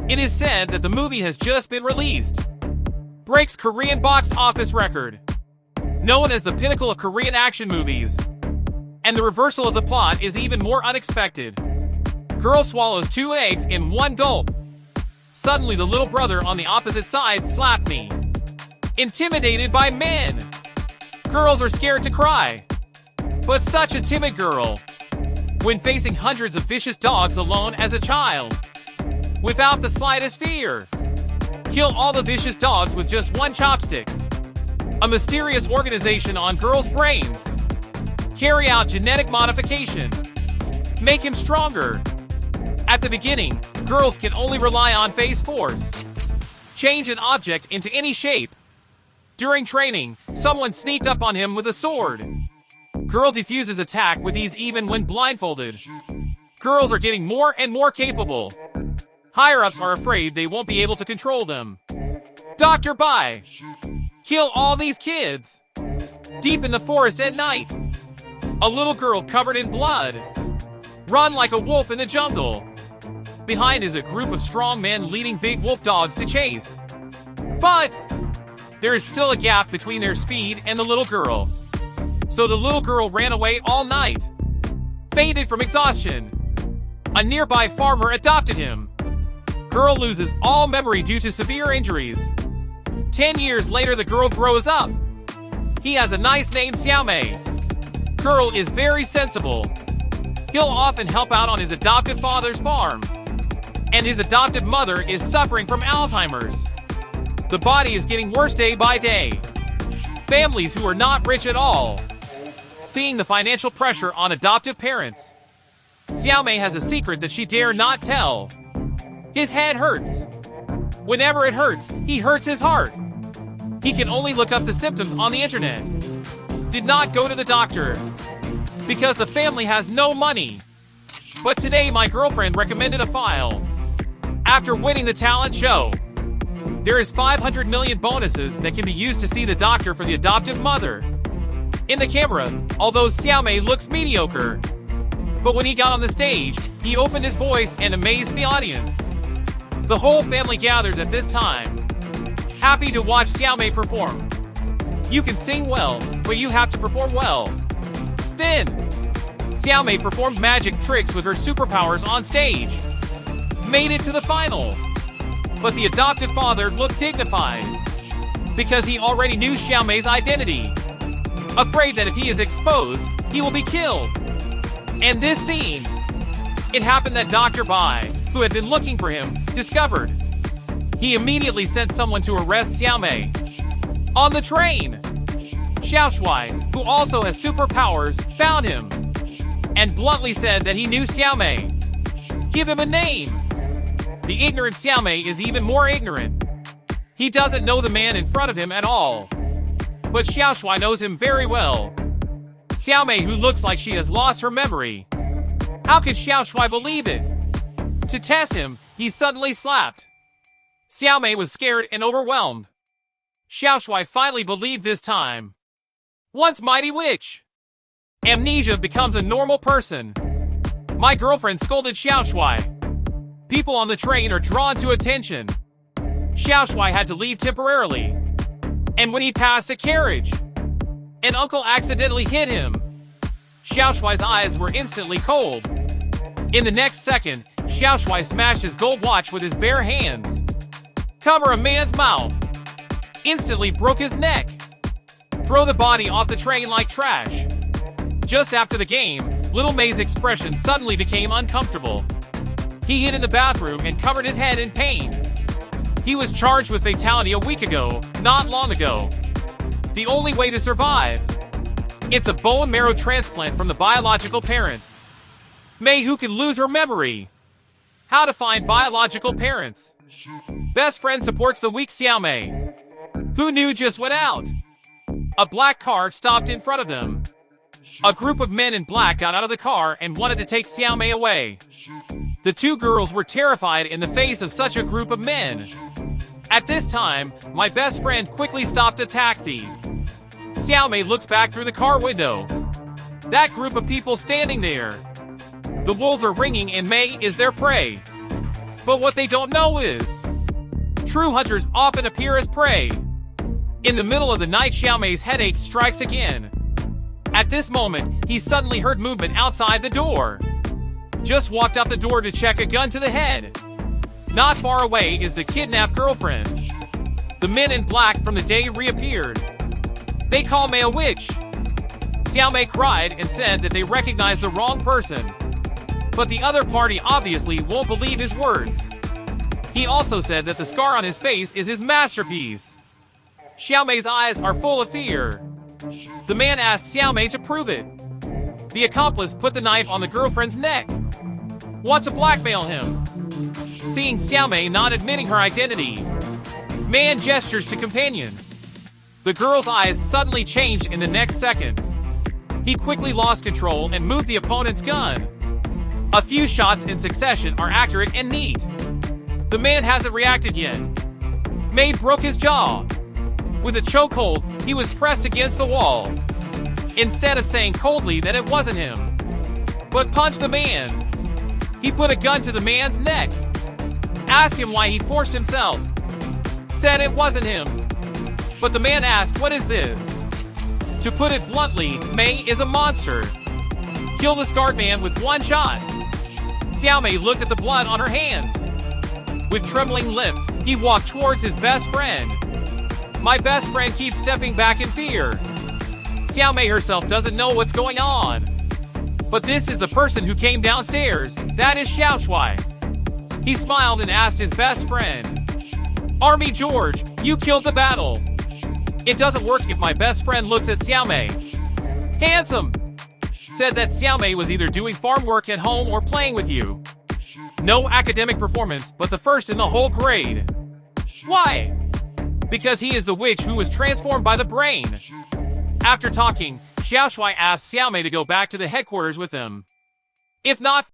It is said that the movie has just been released. Breaks Korean box office record. Known as the pinnacle of Korean action movies. And the reversal of the plot is even more unexpected. Girl swallows 2 eggs in one gulp. Suddenly the little brother on the opposite side slapped me. Intimidated by men. Girls are scared to cry. But such a timid girl. When facing hundreds of vicious dogs alone as a child. Without the slightest fear. Kill all the vicious dogs with just one chopstick. A mysterious organization on girls' brains. Carry out genetic modification. Make him stronger. At the beginning, girls can only rely on phase force. Change an object into any shape. During training, someone sneaked up on him with a sword. Girl defuses attack with ease even when blindfolded. Girls are getting more and more capable. Higher-ups are afraid they won't be able to control them. Dr. Bai. Kill all these kids. Deep in the forest at night. A little girl covered in blood. Run like a wolf in the jungle. Behind is a group of strong men leading big wolf dogs to chase. But there is still a gap between their speed and the little girl. So the little girl ran away all night. Fainted from exhaustion. A nearby farmer adopted him. Girl loses all memory due to severe injuries. 10 years later the girl grows up. He has a nice name, Xiaomei. Girl is very sensible. He'll often help out on his adoptive father's farm. And his adoptive mother is suffering from Alzheimer's. The body is getting worse day by day. Families who are not rich at all. Seeing the financial pressure on adoptive parents. Xiaomei has a secret that she dare not tell. His head hurts. Whenever it hurts, he hurts his heart. He can only look up the symptoms on the internet. Did not go to the doctor. Because the family has no money. But today my girlfriend recommended a file. After winning the talent show. There is 500 million bonuses that can be used to see the doctor for the adoptive mother. In the camera, although Xiaomei looks mediocre. But when he got on the stage, he opened his voice and amazed the audience. The whole family gathers at this time. Happy to watch Xiaomei perform. You can sing well, but you have to perform well. Then, Xiaomei performed magic tricks with her superpowers on stage. Made it to the final. But the adoptive father looked dignified. Because he already knew Xiaomei's identity. Afraid that if he is exposed, he will be killed. And this scene. It happened that Dr. Bai, who had been looking for him, discovered. He immediately sent someone to arrest Xiaomei. On the train, Xiaoshui, who also has superpowers, found him. And bluntly said that he knew Xiaomei. Give him a name. The ignorant Xiaomei is even more ignorant. He doesn't know the man in front of him at all. But Xiaoshui knows him very well. Xiaomei, who looks like she has lost her memory. How could Xiaoshui believe it? To test him, he suddenly slapped. Xiaomei was scared and overwhelmed. Xiaoshui finally believed this time. Once mighty witch. Amnesia becomes a normal person. My girlfriend scolded Xiaoshui. People on the train are drawn to attention. Xiaoshui had to leave temporarily. And when he passed a carriage, an uncle accidentally hit him. Xiaoshui's eyes were instantly cold. In the next second, Xiaoshui smashed his gold watch with his bare hands. Cover a man's mouth. Instantly broke his neck. Throw the body off the train like trash. Just after the game, Little May's expression suddenly became uncomfortable. He hid in the bathroom and covered his head in pain. He was charged with fatality a week ago, not long ago. The only way to survive. It's a bone marrow transplant from the biological parents. May, who can lose her memory. How to find biological parents. Best friend supports the weak Xiaomei. Who knew just went out? A black car stopped in front of them. A group of men in black got out of the car and wanted to take Xiaomei away. The two girls were terrified in the face of such a group of men. At this time, my best friend quickly stopped a taxi. Xiaomei looks back through the car window. That group of people standing there. The wolves are ringing and May is their prey. But what they don't know is, true hunters often appear as prey. In the middle of the night, Xiaomei's headache strikes again. At this moment, he suddenly heard movement outside the door. Just walked out the door to check, a gun to the head. Not far away is the kidnapped girlfriend. The men in black from the day reappeared. They call Mei a witch. Xiaomei cried and said that they recognized the wrong person. But the other party obviously won't believe his words. He also said that the scar on his face is his masterpiece. Xiaomei's eyes are full of fear. The man asked Xiaomei to prove it. The accomplice put the knife on the girlfriend's neck. Want to blackmail him. Seeing Xiaomei not admitting her identity, man gestures to companion. The girl's eyes suddenly changed in the next second. He quickly lost control and moved the opponent's gun. A few shots in succession are accurate and neat. The man hasn't reacted yet. Mei broke his jaw. With a chokehold, he was pressed against the wall. Instead of saying coldly that it wasn't him, but punched the man. He put a gun to the man's neck. Asked him why he forced himself. Said it wasn't him. But the man asked, "What is this?" To put it bluntly, Mei is a monster. Kill the scarred man with one shot. Xiaomei looked at the blood on her hands. With trembling lips, he walked towards his best friend. My best friend keeps stepping back in fear. Xiaomei herself doesn't know what's going on. But this is the person who came downstairs. That is Xiao Shuai. He smiled and asked his best friend, "Army George, you killed the battle." It doesn't work if my best friend looks at Xiaomei. Handsome. Said that Xiaomei was either doing farm work at home or playing with you. No academic performance, but the first in the whole grade. Why? Because he is the witch who was transformed by the brain. After talking, Xiao Shuai asked Xiaomei to go back to the headquarters with him. If not,